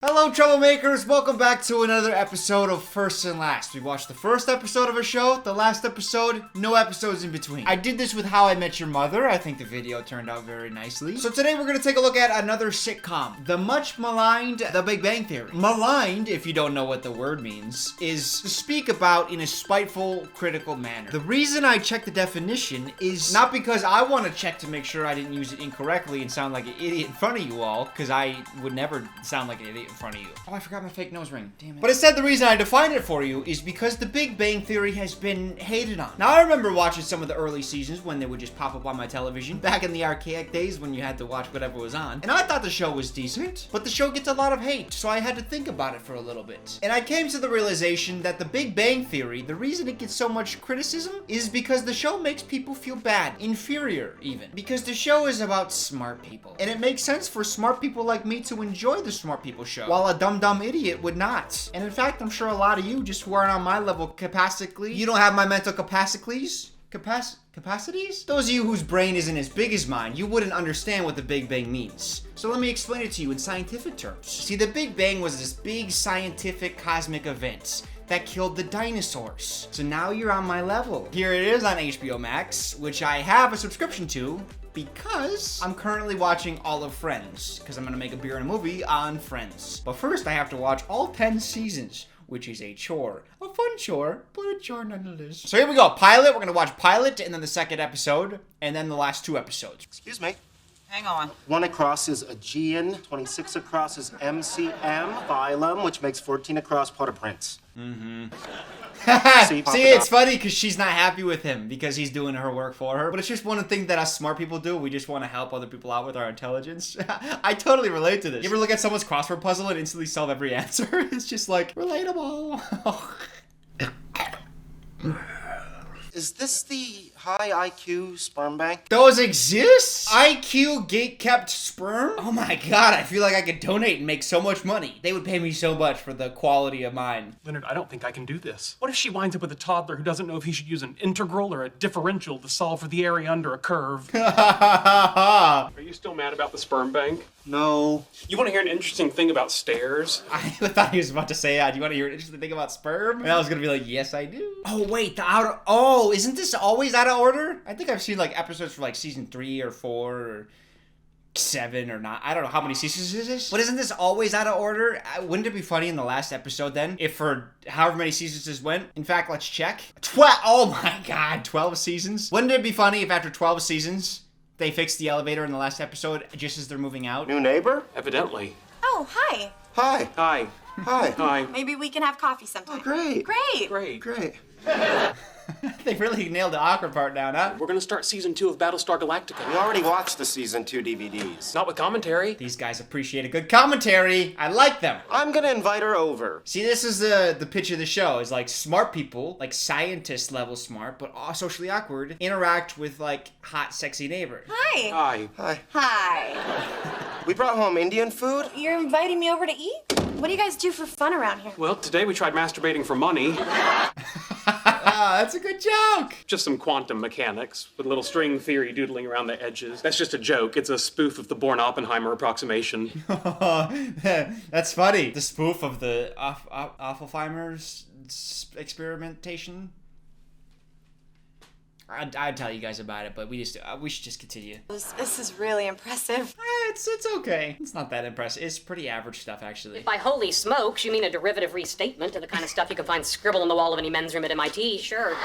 Hello, troublemakers! Welcome back to another episode of First and Last. We watched the first episode of a show, the last episode, no episodes in between. I did this with How I Met Your Mother. I think the video turned out very nicely. So today we're going to take a look at another sitcom, the much maligned The Big Bang Theory. Maligned, if you don't know what the word means, is to speak about in a spiteful, critical manner. The reason I checked the definition is not because I want to check to make sure I didn't use it incorrectly and sound like an idiot in front of you all, because I would never sound like an idiot in front of you. Oh, I forgot my fake nose ring. Damn it. But instead, the reason I defined it for you is because The Big Bang Theory has been hated on. Now, I remember watching some of the early seasons when they would just pop up on my television, back in the archaic days when you had to watch whatever was on. And I thought the show was decent, but the show gets a lot of hate, so I had to think about it for a little bit. And I came to the realization that The Big Bang Theory, the reason it gets so much criticism is because the show makes people feel bad, inferior even. Because the show is about smart people. And it makes sense for smart people like me to enjoy the Smart People show, while a dumb idiot would not. And in fact, I'm sure a lot of you just who aren't on my level capacity, you don't have my mental capacities? Capacities? Those of you whose brain isn't as big as mine, you wouldn't understand what the Big Bang means. So let me explain it to you in scientific terms. See, the Big Bang was this big scientific cosmic event that killed the dinosaurs. So now you're on my level. Here it is on HBO Max, which I have a subscription to, because I'm currently watching all of Friends, because I'm gonna make a beer and a movie on Friends. But first I have to watch all 10 seasons, which is a chore. A fun chore, but a chore nonetheless. So here we go, pilot. We're gonna watch pilot, and then the second episode, and then the last two episodes. Excuse me. Hang on. 1 across is Aegean, 26 across is MCM, phylum, which makes 14 across Port-au-Prince. See, it's funny because she's not happy with him because he's doing her work for her. But it's just one of the things that us smart people do. We just want to help other people out with our intelligence. I totally relate to this. You ever look at someone's crossword puzzle and instantly solve every answer? It's just like, relatable. Is this the high IQ sperm bank? Those exist? IQ gate-kept sperm? Oh my god, I feel like I could donate and make so much money. They would pay me so much for the quality of mine. Leonard, I don't think I can do this. What if she winds up with a toddler who doesn't know if he should use an integral or a differential to solve for the area under a curve? Are you still mad about the sperm bank? No. You want to hear an interesting thing about stairs? I thought he was about to say, do you want to hear an interesting thing about sperm? And I was going to be like, yes, I do. Oh, wait, isn't this always out of order? I think I've seen like episodes for like season 3 or 4 or 7 or not. I don't know how many seasons is this. But isn't this always out of order? Wouldn't it be funny in the last episode then, if for however many seasons this went? In fact, let's check. 12. Oh my god, 12 seasons. Wouldn't it be funny if after 12 seasons they fixed the elevator in the last episode just as they're moving out? New neighbor? Evidently. Oh, hi. Hi. Hi. Hi. Hi. Maybe we can have coffee sometime. Oh, great. Great. Great. Great. They really nailed the awkward part down, huh? We're gonna start season 2 of Battlestar Galactica. We already watched the season 2 DVDs. Not with commentary. These guys appreciate a good commentary. I like them. I'm gonna invite her over. See, this is the pitch of the show. Is like smart people, like scientist level smart, but all socially awkward, interact with like hot, sexy neighbors. Hi. Hi. Hi. Hi. We brought home Indian food. You're inviting me over to eat? What do you guys do for fun around here? Well, today we tried masturbating for money. That's a good joke. Just some quantum mechanics with a little string theory doodling around the edges. That's just a joke. It's a spoof of the Born-Oppenheimer approximation. That's funny. The spoof of the Oppenheimer's experimentation. I'd tell you guys about it, but we should just continue. This is really impressive. It's okay. It's not that impressive. It's pretty average stuff, actually. By holy smokes, you mean a derivative restatement of the kind of stuff you can find scribbled on the wall of any men's room at MIT, sure.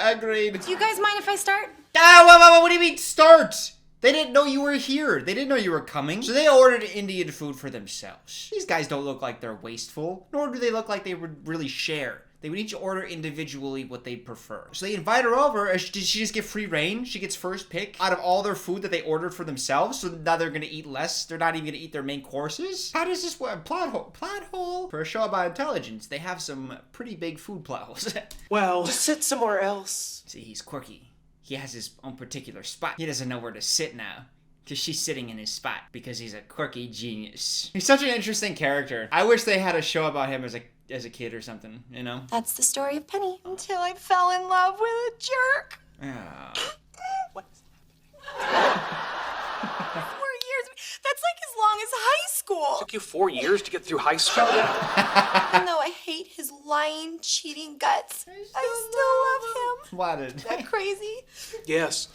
Agreed. Do you guys mind if I start? What do you mean start? They didn't know you were here. They didn't know you were coming. So they ordered Indian food for themselves. These guys don't look like they're wasteful, nor do they look like they would really share. They would each order individually what they prefer. So they invite her over. Did she just get free reign? She gets first pick out of all their food that they ordered for themselves. So now they're going to eat less. They're not even going to eat their main courses. How does this work? Plot hole. For a show about intelligence, they have some pretty big food plot holes. Well, Just sit somewhere else. See, he's quirky. He has his own particular spot. He doesn't know where to sit now. Because she's sitting in his spot. Because he's a quirky genius. He's such an interesting character. I wish they had a show about him as a kid or something, you know? That's the story of Penny. Until I fell in love with a jerk. Oh. what? 4 years. That's like as long as high school. Took you 4 years to get through high school? Even though I hate his lying, cheating guts, I still love him. What did? Isn't that crazy? Yes.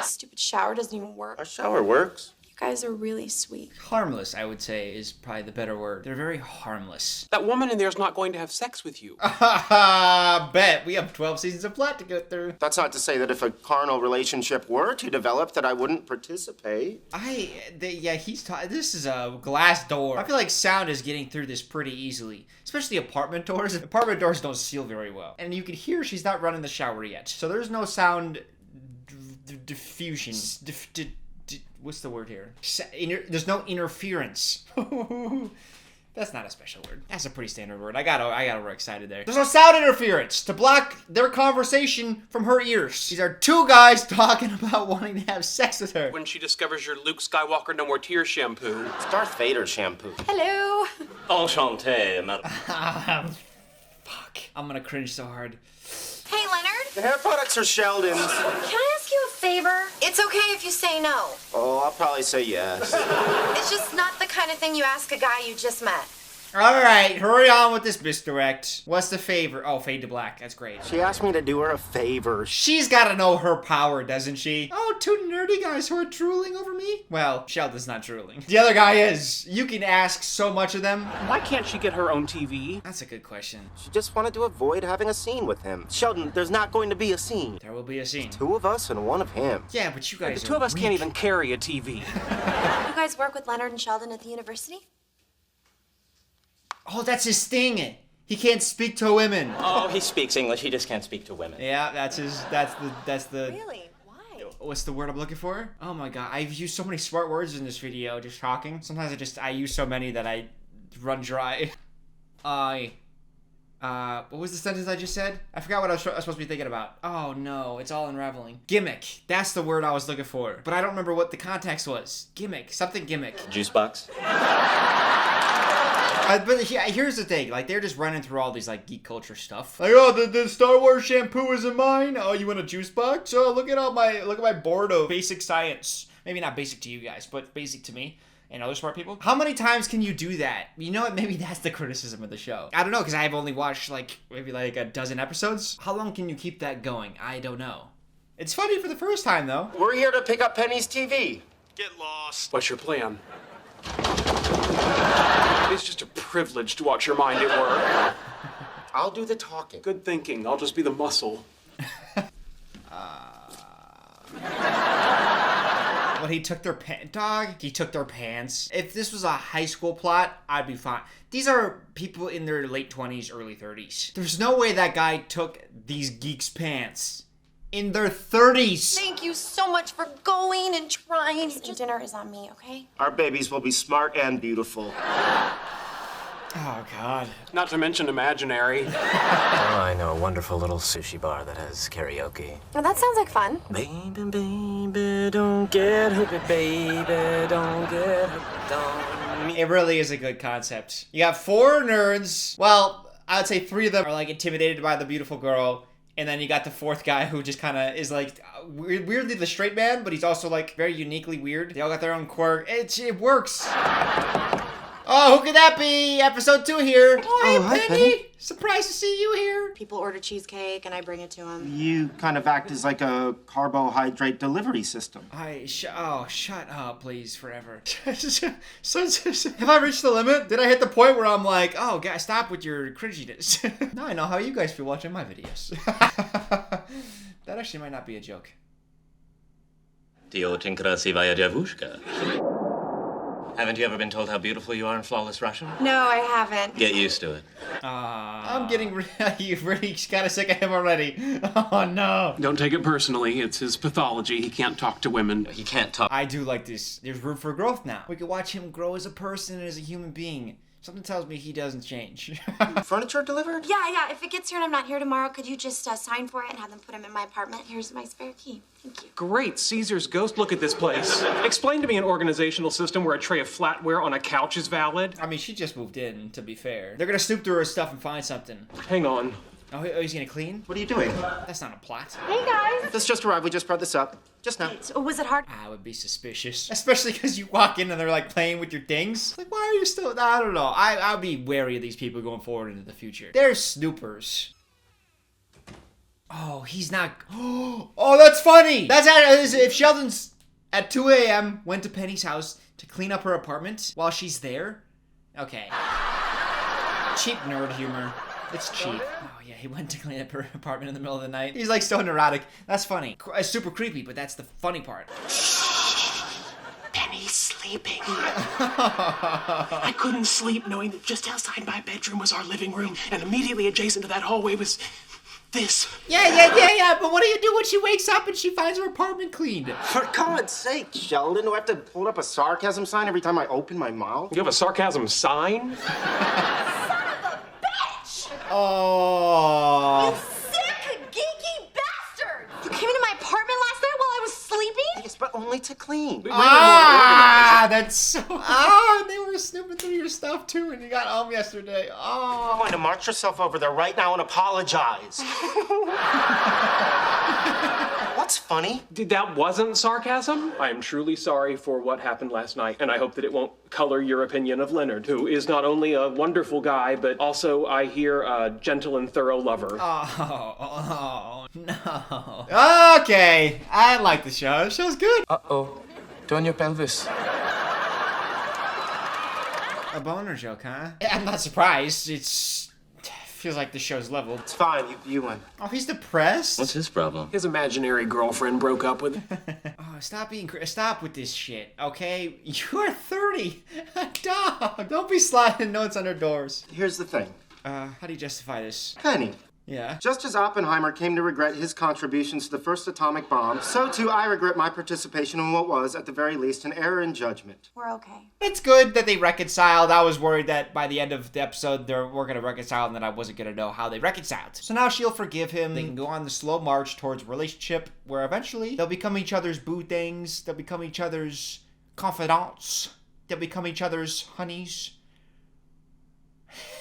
Stupid shower doesn't even work. Our shower works. You guys are really sweet. Harmless, I would say, is probably the better word. They're very harmless. That woman in there's not going to have sex with you. Bet. We have 12 seasons of plot to go through. That's not to say that if a carnal relationship were to develop that I wouldn't participate. This is a glass door. I feel like sound is getting through this pretty easily. Especially apartment doors. Apartment doors don't seal very well. And you can hear she's not running the shower yet. So there's no sound diffusion. What's the word here? There's no interference. That's not a special word. That's a pretty standard word. I got real excited there. There's no sound interference to block their conversation from her ears. These are two guys talking about wanting to have sex with her. When she discovers your Luke Skywalker No More Tears shampoo. It's Darth Vader shampoo. Hello. Enchanté, madame. Fuck. I'm gonna cringe so hard. Hey, Leonard. The hair products are Sheldon's. Can I ask you a favor? It's okay if you say no. Oh, I'll probably say yes. It's just not the kind of thing you ask a guy you just met. Alright, hurry on with this misdirect. What's the favor? Oh, fade to black. That's great. She asked me to do her a favor. She's gotta know her power, doesn't she? Oh, two nerdy guys who are drooling over me? Well, Sheldon's not drooling. The other guy is. You can ask so much of them. Why can't she get her own TV? That's a good question. She just wanted to avoid having a scene with him. Sheldon, there's not going to be a scene. There will be a scene. 2 of us and 1 of him. Yeah, but you guys The 2 of us weak. can't even carry a TV. You guys work with Leonard and Sheldon at the university? Oh, that's his thing. He can't speak to women. Oh, he speaks English. He just can't speak to women. Yeah, that's the. Really? Why? What's the word I'm looking for? Oh my god, I've used so many smart words in this video, just talking. Sometimes I use so many that I run dry. What was the sentence I just said? I forgot what I was supposed to be thinking about. Oh no, it's all unraveling. Gimmick. That's the word I was looking for. But I don't remember what the context was. Gimmick. Something gimmick. Juice box? But here's the thing, like, they're just running through all these, like, geek culture stuff. Like, oh, the Star Wars shampoo isn't mine? Oh, you want a juice box? Oh, look at my board of basic science. Maybe not basic to you guys, but basic to me and other smart people. How many times can you do that? You know what, maybe that's the criticism of the show. I don't know, because I've only watched, maybe a dozen episodes. How long can you keep that going? I don't know. It's funny for the first time, though. We're here to pick up Penny's TV. Get lost. What's your plan? It's just a privilege to watch your mind at work. I'll do the talking. Good thinking. I'll just be the muscle. When he took their he took their pants. If this was a high school plot, I'd be fine. These are people in their late 20s, early 30s. There's no way that guy took these geeks' pants. In their 30s. Thank you so much for going and trying. Dinner is on me, okay? Our babies will be smart and beautiful. Oh, God. Not to mention imaginary. Oh, I know a wonderful little sushi bar that has karaoke. Well, that sounds like fun. Baby, baby, don't get hooked, baby, don't get hooked on me. It really is a good concept. You got 4 nerds. Well, I would say 3 of them are, intimidated by the beautiful girl. And then you got the 4th guy who just kind of is weirdly the straight man, but he's also very uniquely weird. They all got their own quirk. It works. Oh, who could that be? Episode 2 here. Oh, hi, Penny. Penny. Surprised to see you here. People order cheesecake and I bring it to them. You kind of act as like a carbohydrate delivery system. Shut up, please, forever. Have I reached the limit? Did I hit the point where I'm like, oh, guys, stop with your cringiness? Now I know how you guys feel watching my videos. That actually might not be a joke. Ty очень красивая девушка. Haven't you ever been told how beautiful you are in flawless Russian? No, I haven't. Get used to it. I'm getting you've really kind of sick of him already. Oh, no. Don't take it personally. It's his pathology. He can't talk to women. He can't talk. I do like this. There's room for growth now. We can watch him grow as a person and as a human being. Something tells me he doesn't change. Furniture delivered? Yeah. If it gets here and I'm not here tomorrow, could you just sign for it and have them put them in my apartment? Here's my spare key. Thank you. Great. Caesar's ghost. Look at this place. Explain to me an organizational system where a tray of flatware on a couch is valid. I mean, she just moved in, to be fair. They're gonna snoop through her stuff and find something. Hang on. Oh, he's gonna clean? What are you doing? That's not a plot. Hey guys. This just arrived. We just brought this up. Just now. So, was it hard? I would be suspicious. Especially because you walk in and they're like playing with your things. Like, why are you still... I don't know. I'll be wary of these people going forward into the future. They're snoopers. Oh, he's not... Oh, that's funny! That's if Sheldon's at 2 a.m. went to Penny's house to clean up her apartment while she's there. Okay. Cheap nerd humor. It's cheap. Oh yeah, he went to clean up her apartment in the middle of the night. He's like so neurotic. That's funny. It's super creepy, but that's the funny part. Penny's sleeping. I couldn't sleep knowing that just outside my bedroom was our living room, and immediately adjacent to that hallway was this. Yeah, but what do you do when she wakes up and she finds her apartment cleaned? For God's sake, Sheldon, do I have to hold up a sarcasm sign every time I open my mouth? You have a sarcasm sign? Oh. Sick, geeky bastard! You came into my apartment last night while I was sleeping? Yes, but only to clean. That's so... Ah, they were snooping through your stuff too when you got home yesterday. Oh. I'm going to march yourself over there right now and apologize. What's funny? That wasn't sarcasm. I am truly sorry for what happened last night, and I hope that it won't color your opinion of Leonard, who is not only a wonderful guy, but also, I hear, a gentle and thorough lover. Oh, no. Okay, I like the show. The show's good. Uh-oh. Turn your pelvis. A boner joke, huh? I'm not surprised. Feels like the show's leveled. It's fine, you win. Oh, he's depressed? What's his problem? His imaginary girlfriend broke up with him. Oh, stop with this shit, okay? You're 30. Dog. Don't be sliding notes under doors. Here's the thing. How do you justify this? Penny. Yeah. Just as Oppenheimer came to regret his contributions to the first atomic bomb, so too I regret my participation in what was, at the very least, an error in judgment. We're okay. It's good that they reconciled. I was worried that by the end of the episode they were going to reconcile and that I wasn't going to know how they reconciled. So now she'll forgive him. They can go on the slow march towards a relationship where eventually they'll become each other's boo things. They'll become each other's confidants. They'll become each other's honeys.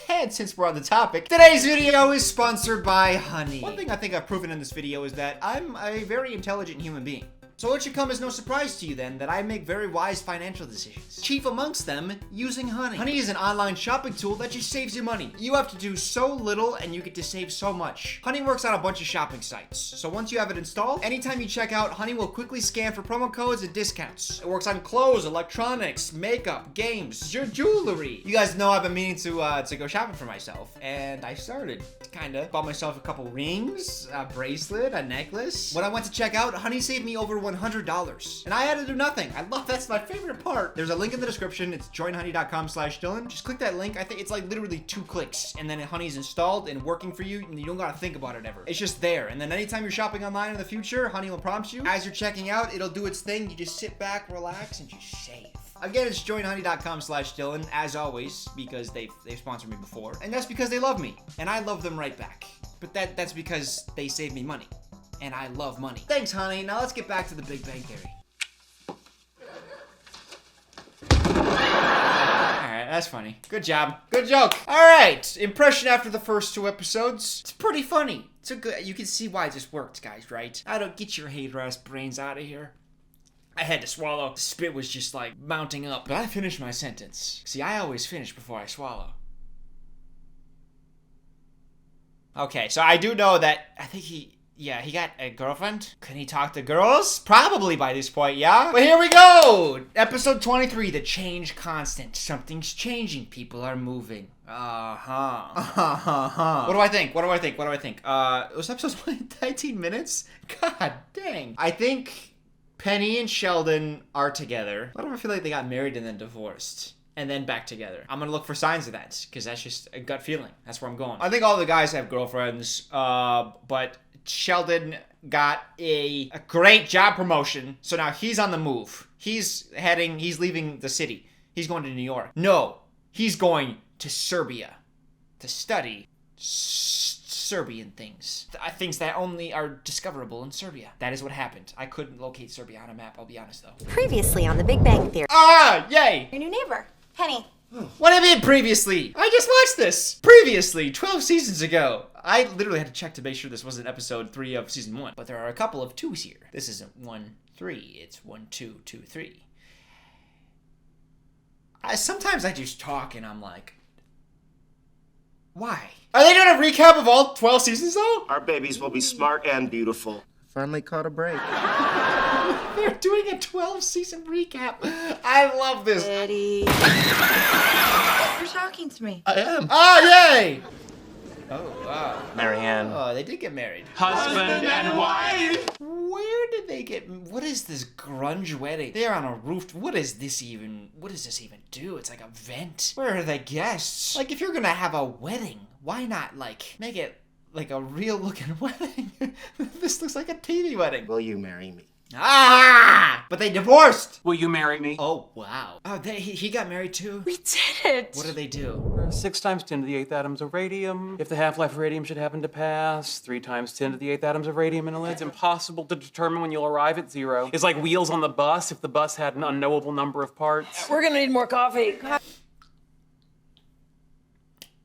And since we're on the topic, today's video is sponsored by Honey. One thing I think I've proven in this video is that I'm a very intelligent human being. So it should come as no surprise to you then that I make very wise financial decisions. Chief amongst them, using Honey. Honey is an online shopping tool that just saves you money. You have to do so little and you get to save so much. Honey works on a bunch of shopping sites. So once you have it installed, anytime you check out, Honey will quickly scan for promo codes and discounts. It works on clothes, electronics, makeup, games, your jewelry. You guys know I've been meaning to go shopping for myself, and I started, kinda. Bought myself a couple rings, a bracelet, a necklace. When I went to check out, Honey saved me over $100, and I had to do nothing. That's my favorite part. There's a link in the description. It's joinhoney.com/Dylan. Just click that link. I think it's like literally 2 clicks, and then Honey's installed and working for you, and you don't gotta think about it ever. It's just there, and then anytime you're shopping online in the future, Honey will prompt you. As you're checking out, it'll do its thing. You just sit back, relax, and just save. Again, it's joinhoney.com/Dylan, as always, because they've sponsored me before, and that's because they love me, and I love them right back. But that's because they save me money. And I love money. Thanks, Honey. Now let's get back to the Big Bang Theory. Alright, that's funny. Good job. Good joke. Alright, impression after the first 2 episodes. It's pretty funny. It's a good, you can see why this worked, guys, right? I don't get your hater-ass brains out of here. I had to swallow. The spit was just like mounting up. But I finished my sentence. See, I always finish before I swallow. Okay, so I do know that, I think he got a girlfriend. Can he talk to girls? Probably by this point, yeah? But here we go! Episode 23, the change constant. Something's changing. People are moving. What do I think? Was episode 19 minutes? God dang. I think Penny and Sheldon are together. Why do I feel like they got married and then divorced? And then back together. I'm gonna look for signs of that, because that's just a gut feeling. That's where I'm going. I think all the guys have girlfriends, but Sheldon got a great job promotion, so now he's on the move. He's leaving the city. He's going to New York. No, he's going to Serbia to study Serbian things. Things that only are discoverable in Serbia. That is what happened. I couldn't locate Serbia on a map, I'll be honest though. Previously on The Big Bang Theory. Ah, yay! Your new neighbor, Penny. What do you mean previously? I just watched this. Previously, 12 seasons ago. I literally had to check to make sure this wasn't episode 3 of season 1. But there are a couple of 2s here. This isn't 1, 3. It's 1, 2, 2, 3. Sometimes I just talk and I'm like, why? Are they doing a recap of all 12 seasons though? Our babies will be smart and beautiful. Finally caught a break. They're doing a 12-season recap. I love this. Eddie. You're talking to me. I am. Oh, yay! Oh, wow. Marianne. Oh, they did get married. Husband and wife. Where did they get... What is this grunge wedding? They're on a roof. What does this even do? It's like a vent. Where are the guests? Like, if you're gonna have a wedding, why not, like, make it like a real-looking wedding? This looks like a TV wedding. Will you marry me? Ah! But they divorced! Will you marry me? Oh, wow. Oh, he got married too? We did it. What did they do? 6 times 10 to the 8th atoms of radium. If the half-life of radium should happen to pass, 3 times 10 to the 8th atoms of radium in a lid. It's impossible to determine when you'll arrive at 0. It's like wheels on the bus if the bus had an unknowable number of parts. We're gonna need more coffee.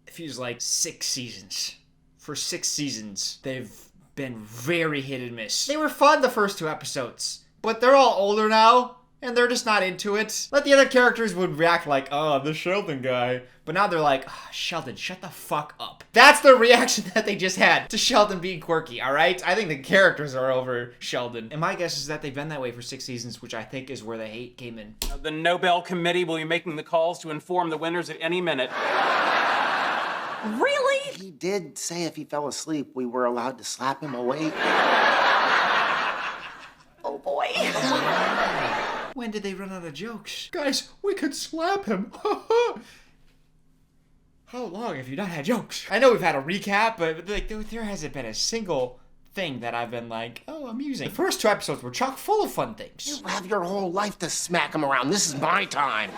It feels like 6 seasons. For 6 seasons, they've been very hit and miss. They were fun the first 2 episodes, but they're all older now, and they're just not into it. Like, the other characters would react like, oh, the Sheldon guy. But now they're like, oh, Sheldon, shut the fuck up. That's the reaction that they just had to Sheldon being quirky, alright? I think the characters are over Sheldon. And my guess is that they've been that way for 6 seasons, which I think is where the hate came in. The Nobel Committee will be making the calls to inform the winners at any minute. Really? He did say if he fell asleep, we were allowed to slap him awake. Oh boy. When did they run out of jokes? Guys, we could slap him. How long have you not had jokes? I know we've had a recap, but like there hasn't been a single thing that I've been like, oh, amusing. The first 2 episodes were chock full of fun things. You have your whole life to smack him around. This is my time.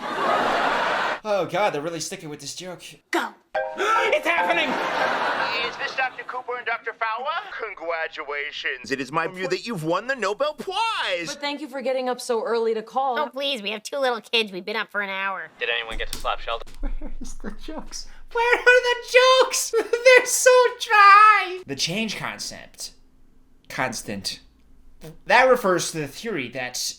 Oh god, they're really sticking with this joke. Go. It's happening! Is this Dr. Cooper and Dr. Fowler? Congratulations. It is my view that you've won the Nobel Prize. But thank you for getting up so early to call. Oh, please, we have 2 little kids. We've been up for an hour. Did anyone get to slap Sheldon? Where's the jokes? Where are the jokes? They're so dry. The change constant. That refers to the theory that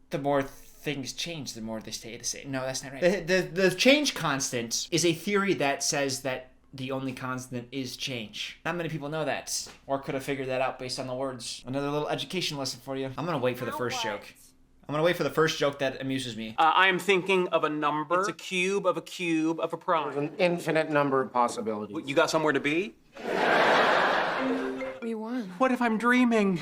the more things change, the more they stay the same. No, that's not right. The change constant is a theory that says that the only constant is change. Not many people know that, or could have figured that out based on the words. Another little education lesson for you. I'm gonna wait for the first joke. I'm gonna wait for the first joke that amuses me. I am thinking of a number. It's a cube of a cube of a prime. There's an infinite number of possibilities. You got somewhere to be? We won. What if I'm dreaming?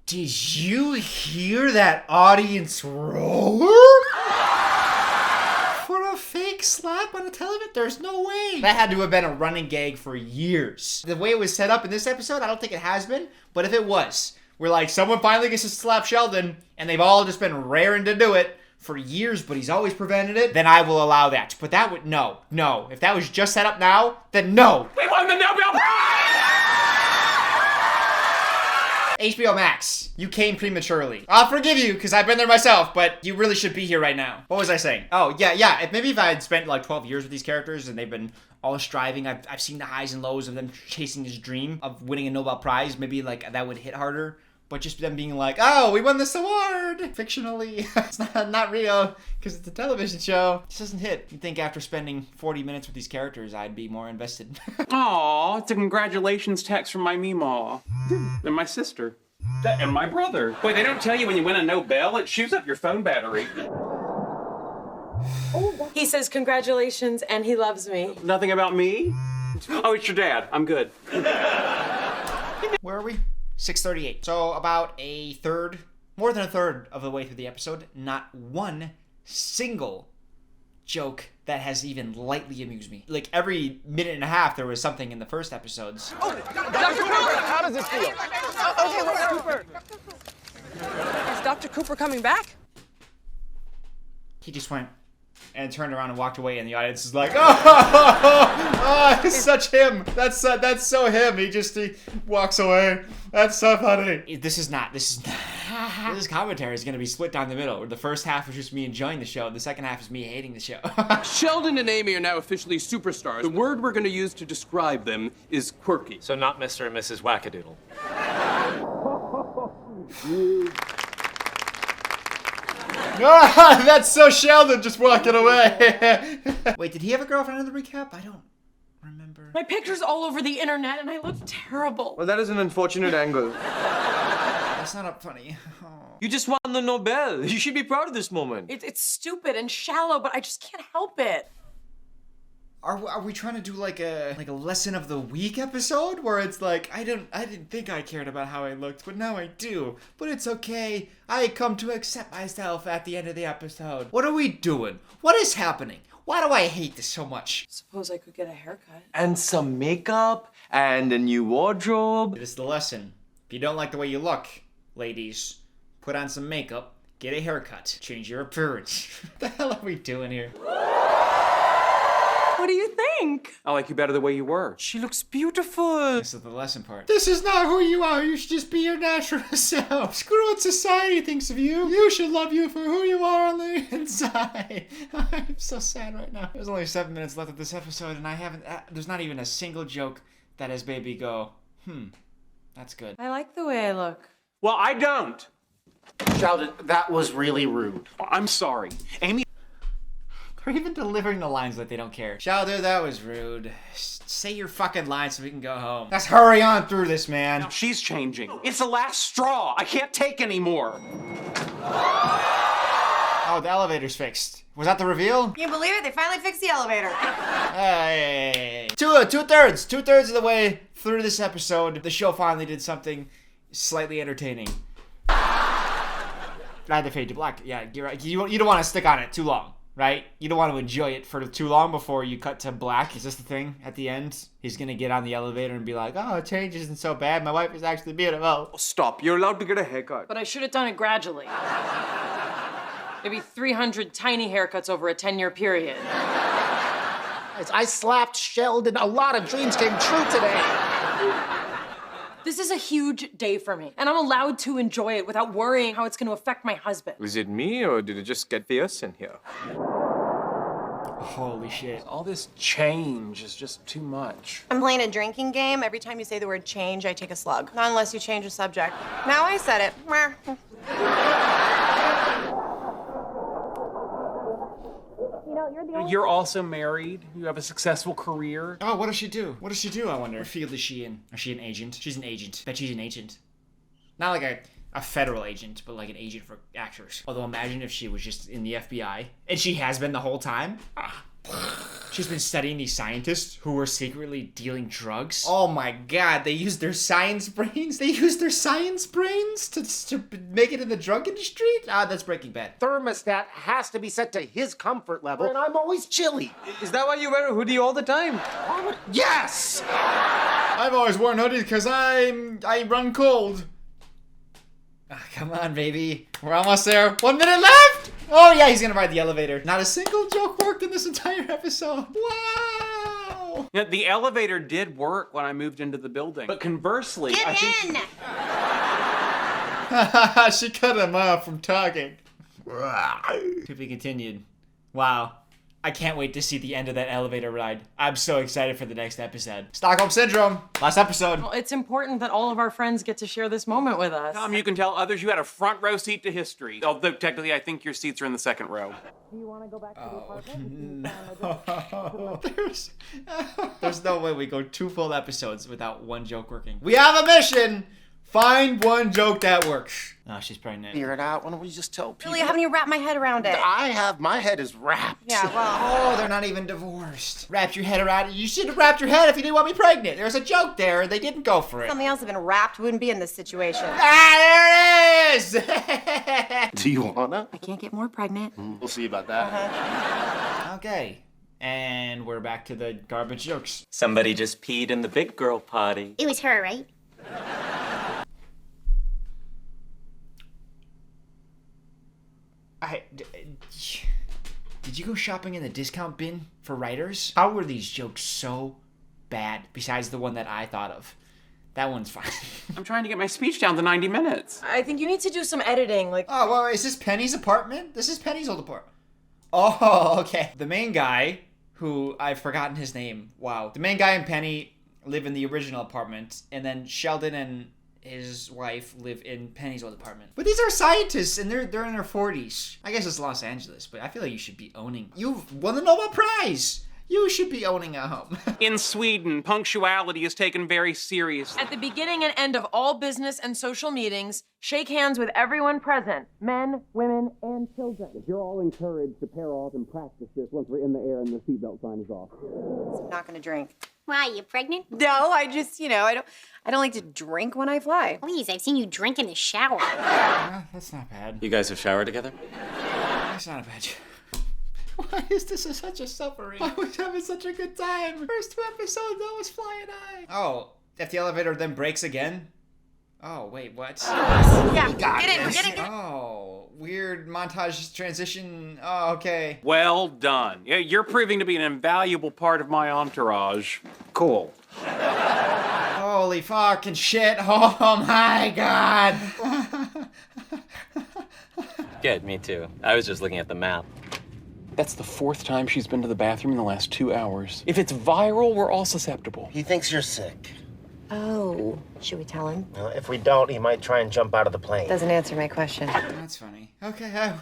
Did you hear that audience roar? For a fake slap on a television? There's no way. That had to have been a running gag for years. The way it was set up in this episode, I don't think it has been, but if it was, we're like, someone finally gets to slap Sheldon, and they've all just been raring to do it for years, but he's always prevented it, then I will allow that. But that would, no. If that was just set up now, then no. We won the Nobel Prize! HBO Max, you came prematurely. I'll forgive you, because I've been there myself, but you really should be here right now. What was I saying? Oh, yeah. If I had spent like 12 years with these characters and they've been all striving, I've seen the highs and lows of them chasing this dream of winning a Nobel Prize, maybe like that would hit harder. But just them being like, oh, we won this award! Fictionally. It's not real, because it's a television show. It just doesn't hit. You'd think after spending 40 minutes with these characters, I'd be more invested. Aw, it's a congratulations text from my Meemaw. And my sister. And my brother. Wait, they don't tell you when you win a Nobel, it shoots up your phone battery. He says congratulations and he loves me. Nothing about me? Oh, it's your dad. I'm good. Where are we? 6:38. So about more than a third of the way through the episode, not one single joke that has even lightly amused me. Like every minute and a half, there was something in the first episodes. Oh, Dr. Cooper, how does this feel? Okay, Cooper. Is Dr. Cooper coming back? He just went and turned around and walked away, and the audience is like, oh, it's such him. That's so him. He walks away. That's so funny. This is not. This commentary is gonna be split down the middle, where the first half is just me enjoying the show, and the second half is me hating the show. Sheldon and Amy are now officially superstars. The word we're going to use to describe them is quirky. So not Mr. and Mrs. Wackadoodle. That's so Sheldon just walking away. Wait, did he have a girlfriend in the recap? I don't remember. My picture's all over the internet and I look terrible. Well, that is an unfortunate angle. That's not funny. Oh. You just won the Nobel. You should be proud of this moment. It's stupid and shallow, but I just can't help it. Are we trying to do like a lesson of the week episode where it's like I didn't think I cared about how I looked, but now I do. But it's okay. I come to accept myself at the end of the episode. What are we doing? What is happening? Why do I hate this so much? Suppose I could get a haircut. And some makeup and a new wardrobe. It is the lesson. If you don't like the way you look, ladies, put on some makeup, get a haircut, change your appearance. What the hell are we doing here? What do you think? I like you better the way you were. She looks beautiful. This is the lesson part. This is not who you are. You should just be your natural self. Screw what society thinks of you. You should love you for who you are on the inside. I'm so sad right now. There's only 7 minutes left of this episode, and I haven't. There's not even a single joke that has made me go, that's good. I like the way I look. Well, I don't. Sheldon, that was really rude. I'm sorry. Amy. They're even delivering the lines like they don't care. Sheldon, that was rude. Say your fucking lines so we can go home. Let's hurry on through this, man. Now she's changing. It's the last straw. I can't take anymore. Oh, the elevator's fixed. Was that the reveal? Can you believe it? They finally fixed the elevator. Hey. Two-thirds of the way through this episode, the show finally did something slightly entertaining. I had to fade to black. Yeah, you're right. You don't want to stick on it too long, right? You don't want to enjoy it for too long before you cut to black. Is this the thing at the end? He's going to get on the elevator and be like, oh, change isn't so bad. My wife is actually beautiful. Oh, stop. You're allowed to get a haircut. But I should have done it gradually. Maybe 300 tiny haircuts over a 10-year period. I slapped Sheldon. A lot of dreams came true today. This is a huge day for me, and I'm allowed to enjoy it without worrying how it's going to affect my husband. Was it me, or did it just get fierce in here? Holy shit. All this change is just too much. I'm playing a drinking game. Every time you say the word change, I take a slug. Not unless you change the subject. Now I said it. You're also married. You have a successful career. Oh, what does she do? What does she do, I wonder? What field is she in? Is she an agent? She's an agent. Bet she's an agent. Not like a federal agent, but like an agent for actors. Although imagine if she was just in the FBI. And she has been the whole time. She's been studying these scientists who were secretly dealing drugs. Oh my god, they used their science brains? They used their science brains to make it in the drug industry? Ah, that's Breaking Bad. Thermostat has to be set to his comfort level, and I'm always chilly. Is that why you wear a hoodie all the time? Yes! I've always worn hoodies because I run cold. Ah, come on, baby. We're almost there. 1 minute left! Oh, yeah, he's gonna ride the elevator. Not a single joke worked in this entire episode. Wow! Yeah, the elevator did work when I moved into the building. But conversely, Get I think... in! She cut him off from talking. To be continued. Wow. I can't wait to see the end of that elevator ride. I'm so excited for the next episode. Stockholm Syndrome. Last episode. Well, it's important that all of our friends get to share this moment with us. Tom, you can tell others you had a front row seat to history. Although technically, I think your seats are in the second row. Do you want to go back to the apartment? No. There's no way we go 2 full episodes without one joke working. We have a mission! Find one joke that works. Oh, she's pregnant. Figure it out. Why don't we just tell people? Really, haven't you wrapped my head around it? My head is wrapped. Yeah, well. Oh, they're not even divorced. Wrapped your head around it. You should have wrapped your head if you didn't want me pregnant. There's a joke there. They didn't go for it. Something else had been wrapped, wouldn't be in this situation. Ah, there it is! Do you wanna? I can't get more pregnant. We'll see about that. Okay. And we're back to the garbage jokes. Somebody just peed in the big girl potty. It was her, right? Did you go shopping in the discount bin for writers? How were these jokes so bad, besides the one that I thought of? That one's fine. I'm trying to get my speech down to 90 minutes. I think you need to do some editing, like... Oh, well, is this Penny's apartment? This is Penny's old apartment. Oh, okay. The main guy, who I've forgotten his name. Wow. The main guy and Penny live in the original apartment, and then Sheldon and his wife live in Penny's old apartment. But these are scientists, and they're in their 40s. I guess it's Los Angeles, but I feel like you should be owning. You've won the Nobel Prize. You should be owning a home. In Sweden, punctuality is taken very seriously. At the beginning and end of all business and social meetings, shake hands with everyone present, men, women, and children. You're all encouraged to pair off and practice this once we're in the air and the seatbelt sign is off. I'm not gonna drink. Why, you pregnant? No, I just, I don't like to drink when I fly. Please, I've seen you drink in the shower. That's not bad. You guys have showered together? That's not a bad joke. Why is this such a suffering? I was having such a good time. First 2 episodes, I was flying high. Oh, if the elevator then breaks again? Oh, wait, what? Yeah, get in. Oh, weird montage transition. Oh, okay. Well done. Yeah, you're proving to be an invaluable part of my entourage. Cool. Holy fucking shit. Oh my god. Good, me too. I was just looking at the map. That's the 4th time she's been to the bathroom in the last 2 hours. If it's viral, we're all susceptible. He thinks you're sick. Oh, should we tell him? Well, if we don't, he might try and jump out of the plane. Doesn't answer my question. That's funny. Okay,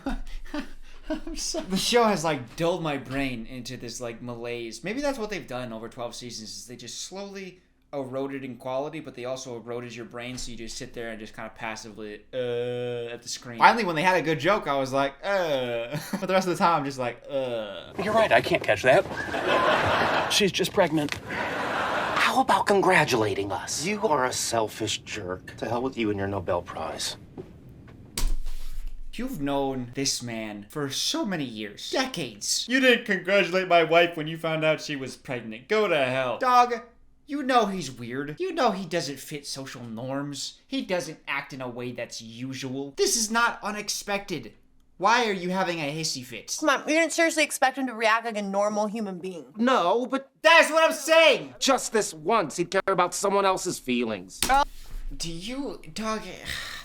the show has like dulled my brain into this like malaise. Maybe that's what they've done over 12 seasons is they just slowly eroded in quality, but they also eroded your brain, so you just sit there and just kind of passively at the screen. Finally, when they had a good joke, I was like, but the rest of the time, I'm just like, You're right, I can't catch that. She's just pregnant. How about congratulating us? You are a selfish jerk. To hell with you and your Nobel Prize. You've known this man for so many years. Decades. You didn't congratulate my wife when you found out she was pregnant. Go to hell. Dog, you know he's weird. You know he doesn't fit social norms. He doesn't act in a way that's usual. This is not unexpected. Why are you having a hissy fit? Come on, you didn't seriously expect him to react like a normal human being. No, but That's what I'm saying! just this once, he'd care about someone else's feelings. Do you, dog,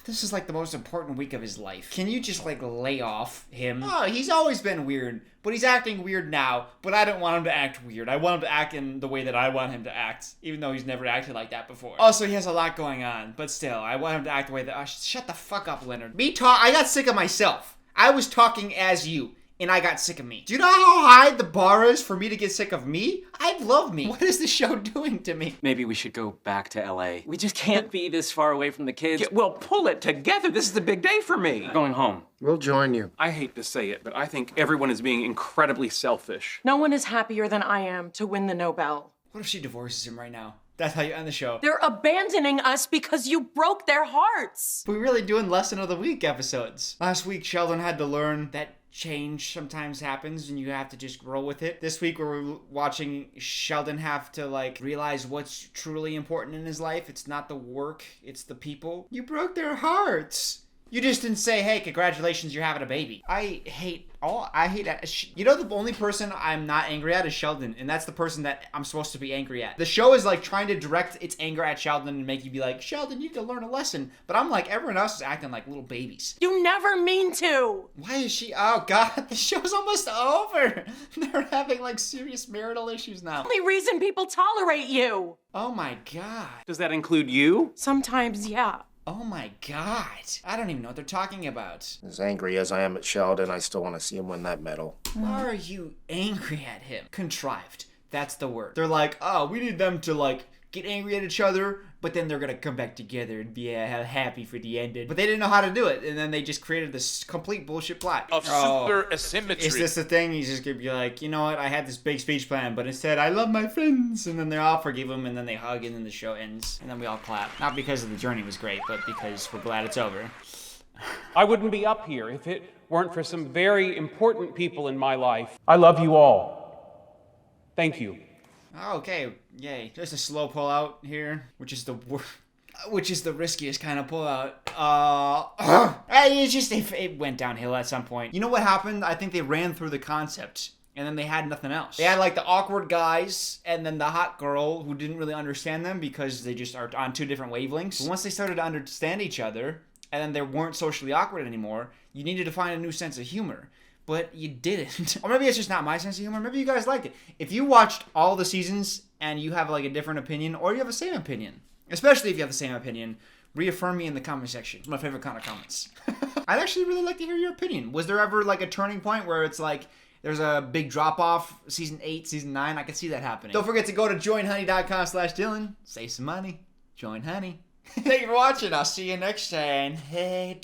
this is like the most important week of his life. Can you just like lay off him? Oh, he's always been weird, but he's acting weird now, but I don't want him to act weird. I want him to act in the way that I want him to act, even though he's never acted like that before. Also, he has a lot going on, but still, I want him to act the way that, shut the fuck up, Leonard. I got sick of myself. I was talking as you, and I got sick of me. Do you know how high the bar is for me to get sick of me? I love me. What is the show doing to me? Maybe we should go back to LA. We just can't be this far away from the kids. Yeah, well, pull it together. This is a big day for me. Going home. We'll join you. I hate to say it, but I think everyone is being incredibly selfish. No one is happier than I am to win the Nobel. What if she divorces him right now? That's how you end the show. They're abandoning us because you broke their hearts. We're really doing lesson of the week episodes. Last week, Sheldon had to learn that change sometimes happens and you have to just grow with it. This week, we're watching Sheldon have to like realize what's truly important in his life. It's not the work, it's the people. You broke their hearts. You just didn't say, hey, congratulations, you're having a baby. I hate that. You know, the only person I'm not angry at is Sheldon, and that's the person that I'm supposed to be angry at. The show is like trying to direct its anger at Sheldon and make you be like, Sheldon, you need to learn a lesson. But I'm like, everyone else is acting like little babies. You never mean to. Why is she? Oh God, the show's almost over. They're having like serious marital issues now. Only reason people tolerate you. Oh my God. Does that include you? Sometimes, yeah. Oh my God. I don't even know what they're talking about. As angry as I am at Sheldon, I still want to see him win that medal. Why are you angry at him? Contrived. That's the word. They're like, oh, we need them to like get angry at each other, but then they're gonna come back together and be happy for the ending. But they didn't know how to do it, and then they just created this complete bullshit plot. Of super asymmetry. Is this the thing? He's just gonna be like, you know what, I had this big speech plan, but instead I love my friends, and then they all forgive him, and then they hug, and then the show ends, and then we all clap. Not because the journey was great, but because we're glad it's over. I wouldn't be up here if it weren't for some very important people in my life. I love you all. Thank you. Okay, yay. Just a slow pullout here, which is the riskiest kind of pullout. It went downhill at some point. You know what happened? I think they ran through the concept and then they had nothing else. They had like the awkward guys and then the hot girl who didn't really understand them because they just are on two different wavelengths. But once they started to understand each other and then they weren't socially awkward anymore, you needed to find a new sense of humor. But you didn't. Or maybe it's just not my sense of humor. Maybe you guys liked it. If you watched all the seasons and you have like a different opinion, or you have the same opinion, especially if you have the same opinion, reaffirm me in the comment section. It's my favorite kind of comments. I'd actually really like to hear your opinion. Was there ever like a turning point where it's like there's a big drop off, season 8, season 9? I could see that happening. Don't forget to go to joinhoney.com/Dylan. Save some money. Join Honey. Thank you for watching. I'll see you next time. Hey,